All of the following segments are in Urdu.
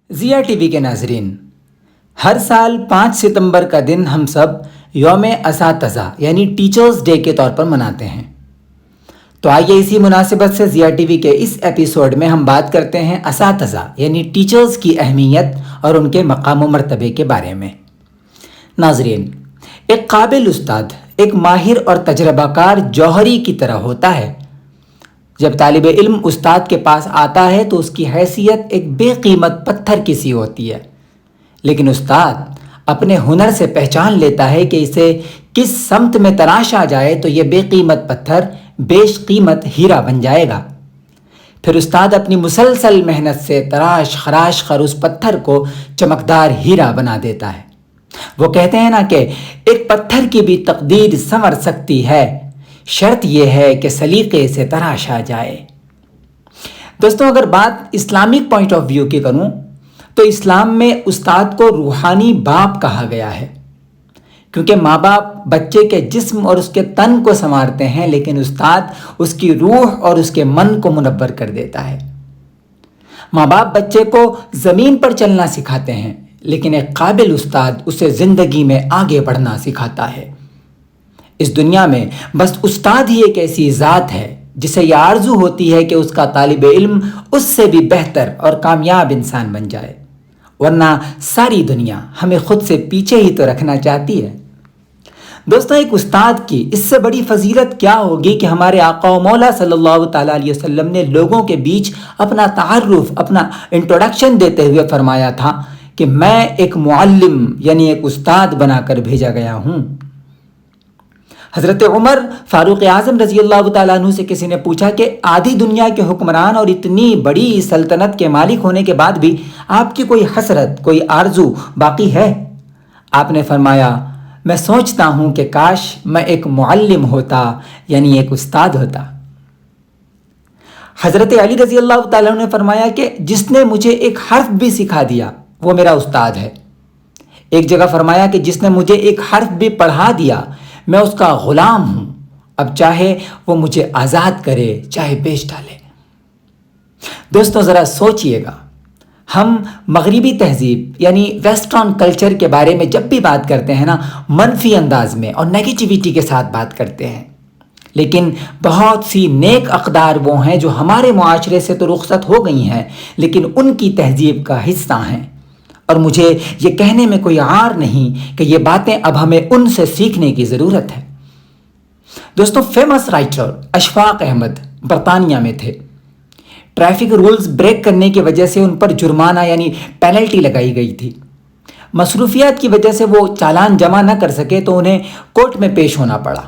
ضیا ٹی وی کے ناظرین، ہر سال 5 ستمبر کا دن ہم سب یوم اساتذہ یعنی ٹیچرز ڈے کے طور پر مناتے ہیں۔ تو آئیے اسی مناسبت سے ضیا ٹی وی کے اس ایپیسوڈ میں ہم بات کرتے ہیں اساتذہ یعنی ٹیچرز کی اہمیت اور ان کے مقام و مرتبے کے بارے میں۔ ناظرین، ایک قابل استاد ایک ماہر اور تجربہ کار جوہری کی طرح ہوتا ہے۔ جب طالب علم استاد کے پاس آتا ہے تو اس کی حیثیت ایک بے قیمت پتھر کی سی ہوتی ہے، لیکن استاد اپنے ہنر سے پہچان لیتا ہے کہ اسے کس سمت میں تراشا جائے تو یہ بے قیمت پتھر بیش قیمت ہیرا بن جائے گا۔ پھر استاد اپنی مسلسل محنت سے تراش خراش کر اس پتھر کو چمکدار ہیرا بنا دیتا ہے۔ وہ کہتے ہیں نا کہ ایک پتھر کی بھی تقدیر سنور سکتی ہے، شرط یہ ہے کہ سلیقے سے تراشا جائے۔ دوستوں، اگر بات اسلامک پوائنٹ آف ویو کی کروں تو اسلام میں استاد کو روحانی باپ کہا گیا ہے، کیونکہ ماں باپ بچے کے جسم اور اس کے تن کو سنوارتے ہیں، لیکن استاد اس کی روح اور اس کے من کو منور کر دیتا ہے۔ ماں باپ بچے کو زمین پر چلنا سکھاتے ہیں، لیکن ایک قابل استاد اسے زندگی میں آگے بڑھنا سکھاتا ہے۔ اس دنیا میں بس استاد ہی ایک ایسی ذات ہے جسے یہ آرزو ہوتی ہے کہ اس کا طالب علم اس سے بھی بہتر اور کامیاب انسان بن جائے، ورنہ ساری دنیا ہمیں خود سے پیچھے ہی تو رکھنا چاہتی ہے۔ دوستوں، ایک استاد کی اس سے بڑی فضیلت کیا ہوگی کہ ہمارے آقا و مولا صلی اللہ تعالیٰ علیہ وسلم نے لوگوں کے بیچ اپنا تعارف، اپنا انٹروڈکشن دیتے ہوئے فرمایا تھا کہ میں ایک معلم یعنی ایک استاد بنا کر بھیجا گیا ہوں۔ حضرت عمر فاروق اعظم رضی اللہ تعالیٰ عنہ سے کسی نے پوچھا کہ آدھی دنیا کے حکمران اور اتنی بڑی سلطنت کے مالک ہونے کے بعد بھی آپ کی کوئی حسرت، کوئی آرزو باقی ہے؟ آپ نے فرمایا، میں سوچتا ہوں کہ کاش میں ایک معلم ہوتا یعنی ایک استاد ہوتا۔ حضرت علی رضی اللہ تعالیٰ عنہ نے فرمایا کہ جس نے مجھے ایک حرف بھی سکھا دیا وہ میرا استاد ہے۔ ایک جگہ فرمایا کہ جس نے مجھے ایک حرف بھی پڑھا دیا میں اس کا غلام ہوں، اب چاہے وہ مجھے آزاد کرے چاہے بیچ ڈالے۔ دوستوں، ذرا سوچئے گا، ہم مغربی تہذیب یعنی ویسٹرن کلچر کے بارے میں جب بھی بات کرتے ہیں نا، منفی انداز میں اور نیگیٹیوٹی کے ساتھ بات کرتے ہیں، لیکن بہت سی نیک اقدار وہ ہیں جو ہمارے معاشرے سے تو رخصت ہو گئی ہیں لیکن ان کی تہذیب کا حصہ ہیں، اور مجھے یہ کہنے میں کوئی عار نہیں کہ یہ باتیں اب ہمیں ان سے سیکھنے کی ضرورت ہے۔ دوستوں، فیمس رائٹر اشفاق احمد برطانیہ میں تھے۔ ٹریفک رولز بریک کرنے کی وجہ سے ان پر جرمانہ یعنی پینلٹی لگائی گئی تھی۔ مصروفیات کی وجہ سے وہ چالان جمع نہ کر سکے تو انہیں کورٹ میں پیش ہونا پڑا۔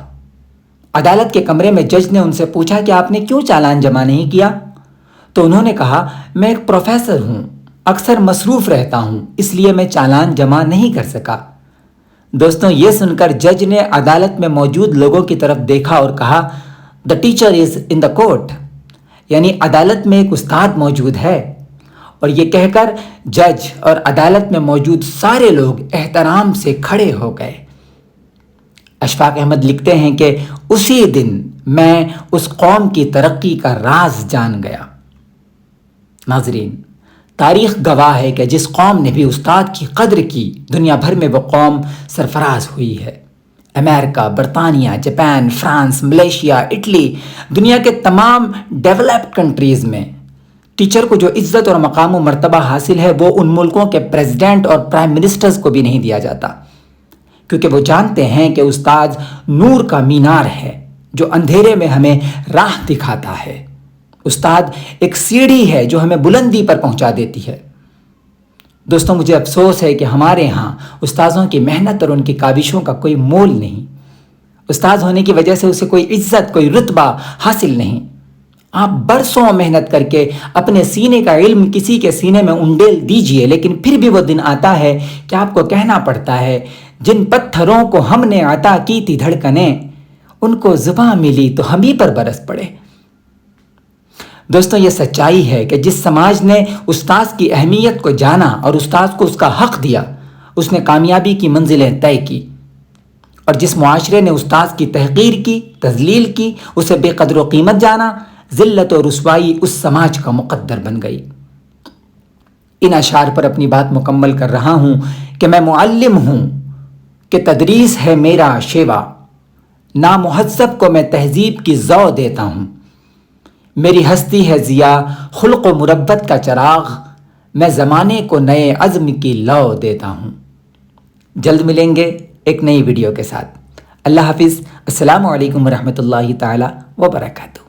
عدالت کے کمرے میں جج نے ان سے پوچھا کہ آپ نے کیوں چالان جمع نہیں کیا؟ تو انہوں نے کہا، میں ایک پروفیسر ہوں، اکثر مصروف رہتا ہوں، اس لیے میں چالان جمع نہیں کر سکا۔ دوستوں، یہ سن کر جج نے عدالت میں موجود لوگوں کی طرف دیکھا اور کہا، "The teacher is in the court"، یعنی عدالت میں ایک استاد موجود ہے۔ اور یہ کہہ کر جج اور عدالت میں موجود سارے لوگ احترام سے کھڑے ہو گئے۔ اشفاق احمد لکھتے ہیں کہ اسی دن میں اس قوم کی ترقی کا راز جان گیا۔ ناظرین، تاریخ گواہ ہے کہ جس قوم نے بھی استاد کی قدر کی، دنیا بھر میں وہ قوم سرفراز ہوئی ہے۔ امریکہ، برطانیہ، جاپان، فرانس، ملیشیا، اٹلی، دنیا کے تمام ڈیولپڈ کنٹریز میں ٹیچر کو جو عزت اور مقام و مرتبہ حاصل ہے وہ ان ملکوں کے پریزیڈنٹ اور پرائم منسٹرز کو بھی نہیں دیا جاتا، کیونکہ وہ جانتے ہیں کہ استاد نور کا مینار ہے جو اندھیرے میں ہمیں راہ دکھاتا ہے۔ استاد ایک سیڑھی ہے جو ہمیں بلندی پر پہنچا دیتی ہے۔ دوستوں، مجھے افسوس ہے کہ ہمارے ہاں استاذوں کی محنت اور ان کی کاوشوں کا کوئی مول نہیں۔ استاد ہونے کی وجہ سے اسے کوئی عزت، کوئی رتبہ حاصل نہیں۔ آپ برسوں محنت کر کے اپنے سینے کا علم کسی کے سینے میں انڈیل دیجئے، لیکن پھر بھی وہ دن آتا ہے کہ آپ کو کہنا پڑتا ہے، جن پتھروں کو ہم نے عطا کی تھی دھڑکنیں، ان کو زباں ملی تو ہم ہی پر برس پڑے۔ دوستوں، یہ سچائی ہے کہ جس سماج نے استاذ کی اہمیت کو جانا اور استاذ کو اس کا حق دیا، اس نے کامیابی کی منزلیں طے کی، اور جس معاشرے نے استاذ کی تحقیر کی، تذلیل کی، اسے بے قدر و قیمت جانا، ذلت و رسوائی اس سماج کا مقدر بن گئی۔ ان اشعار پر اپنی بات مکمل کر رہا ہوں کہ میں معلم ہوں کہ تدریس ہے میرا شیوا، نامہذب کو میں تہذیب کی ضو دیتا ہوں، میری ہستی ہے ضیا خلق و مربت کا چراغ، میں زمانے کو نئے عزم کی لو دیتا ہوں۔ جلد ملیں گے ایک نئی ویڈیو کے ساتھ۔ اللہ حافظ۔ السلام علیکم ورحمۃ اللہ تعالی وبرکاتہ۔